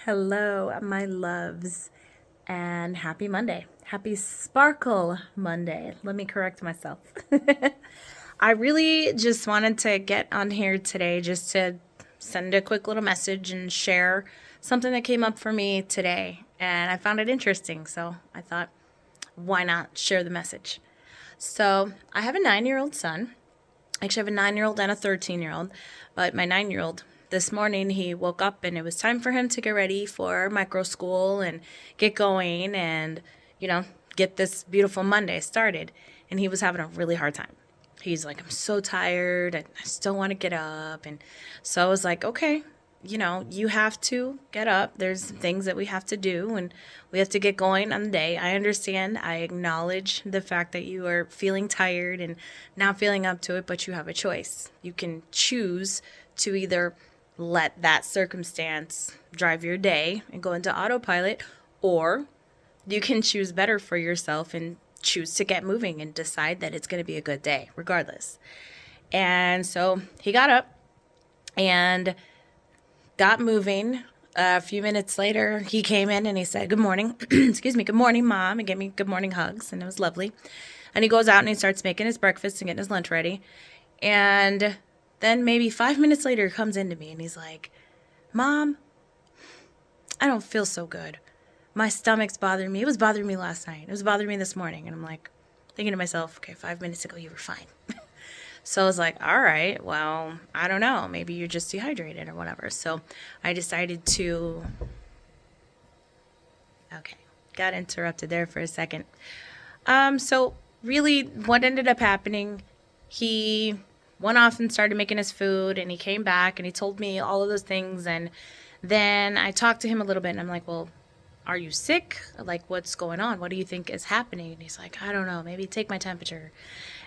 Hello, my loves, and happy Monday. Happy Sparkle Monday. Let me correct myself. I really just wanted to get on here today just to send a quick little message and share something that came up for me today. And I found it interesting, so I thought, why not share the message? So I have a 9-year old son. Actually, I have a 9-year old and a 13-year old, but my 9-year old, this morning he woke up and it was time for him to get ready for micro school and get going and, you know, get this beautiful Monday started. And he was having a really hard time. He's like, I'm so tired. I still want to get up. And so I was like, okay, you have to get up. There's things that we have to do and we have to get going on the day. I understand. I acknowledge the fact that you are feeling tired and not feeling up to it, but you have a choice. You can choose to either let that circumstance drive your day and go into autopilot, or you can choose better for yourself and choose to get moving and decide that it's going to be a good day regardless. And so he got up and got moving. A few minutes later, he came in and he said, good morning. Excuse me. Good morning, Mom. And gave me good morning hugs. And it was lovely. And he goes out and he starts making his breakfast and getting his lunch ready. And then maybe 5 minutes later, he comes into me and he's like, Mom, I don't feel so good. My stomach's bothering me. It was bothering me last night. It was bothering me this morning. And I'm like, thinking to myself, okay, 5 minutes ago, you were fine. So I was like, all right, well, I don't know. Maybe you're just dehydrated or whatever. So I decided to, okay, got interrupted there for a second. So really what ended up happening, he went off and started making his food and he came back and he told me all of those things. And then I talked to him a little bit and I'm like, well, are you sick? Like, what's going on? What do you think is happening? And he's like, I don't know, maybe take my temperature.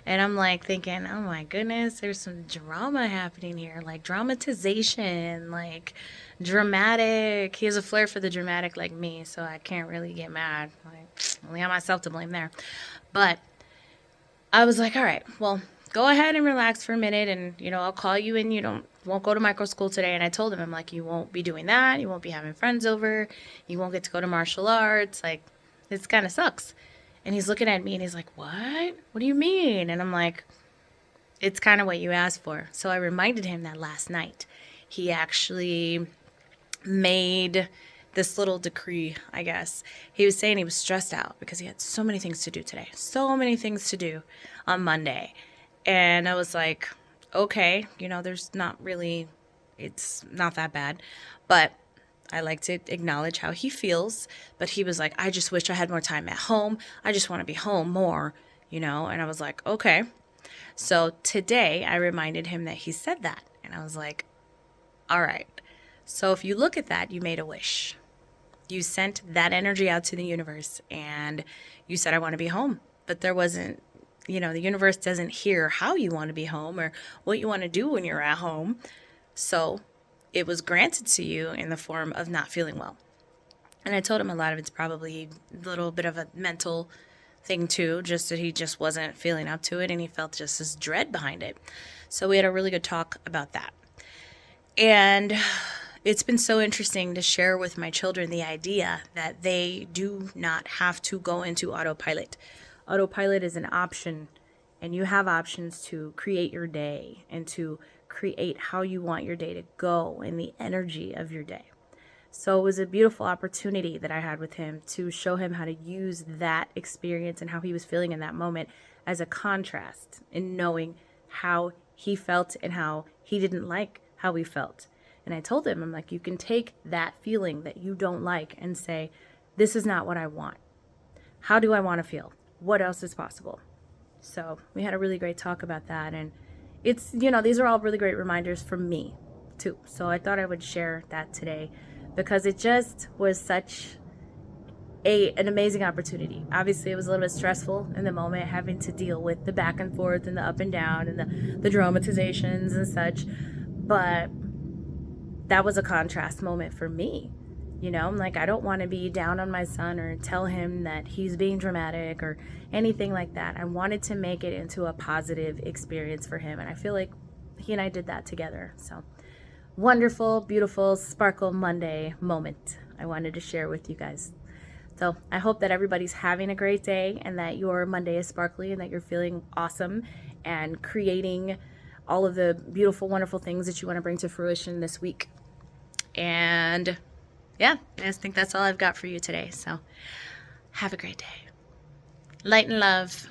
And I'm like thinking, oh my goodness, there's some drama happening here, like dramatization, like dramatic. He has a flair for the dramatic like me, so I can't really get mad. Like, only have myself to blame there. But I was like, all right, well, go ahead and relax for a minute and, I'll call you and won't go to micro school today. And I told him, I'm like, you won't be doing that. You won't be having friends over. You won't get to go to martial arts. Like, this kind of sucks. And he's looking at me and he's like, what? What do you mean? And I'm like, it's kind of what you asked for. So I reminded him that last night he actually made this little decree, I guess. He was saying he was stressed out because he had so many things to do today. So many things to do on Monday. And I was like, okay, there's not really, it's not that bad. But I like to acknowledge how he feels. But he was like, I just wish I had more time at home. I just want to be home more, And I was like, okay. So today I reminded him that he said that. And I was like, all right. So if you look at that, you made a wish. You sent that energy out to the universe and you said, I want to be home. But there wasn't, the universe doesn't hear how you want to be home or what you want to do when you're at home. So it was granted to you in the form of not feeling well. And I told him a lot of it's probably a little bit of a mental thing too, just that he just wasn't feeling up to it and he felt just this dread behind it. So we had a really good talk about that. And it's been so interesting to share with my children the idea that they do not have to go into autopilot. Autopilot is an option, and you have options to create your day and to create how you want your day to go and the energy of your day. So it was a beautiful opportunity that I had with him to show him how to use that experience and how he was feeling in that moment as a contrast in knowing how he felt and how he didn't like how he felt. And I told him, I'm like, you can take that feeling that you don't like and say, this is not what I want. How do I want to feel? What else is possible? So we had a really great talk about that. And it's, these are all really great reminders for me too. So I thought I would share that today because it just was such an amazing opportunity. Obviously, it was a little bit stressful in the moment, having to deal with the back and forth and the up and down and the dramatizations and such. But that was a contrast moment for me. I'm like, I don't want to be down on my son or tell him that he's being dramatic or anything like that. I wanted to make it into a positive experience for him. And I feel like he and I did that together. So wonderful, beautiful, Sparkle Monday moment. I wanted to share with you guys. So I hope that everybody's having a great day and that your Monday is sparkly and that you're feeling awesome and creating all of the beautiful, wonderful things that you want to bring to fruition this week. And yeah, I just think that's all I've got for you today. So have a great day. Light and love.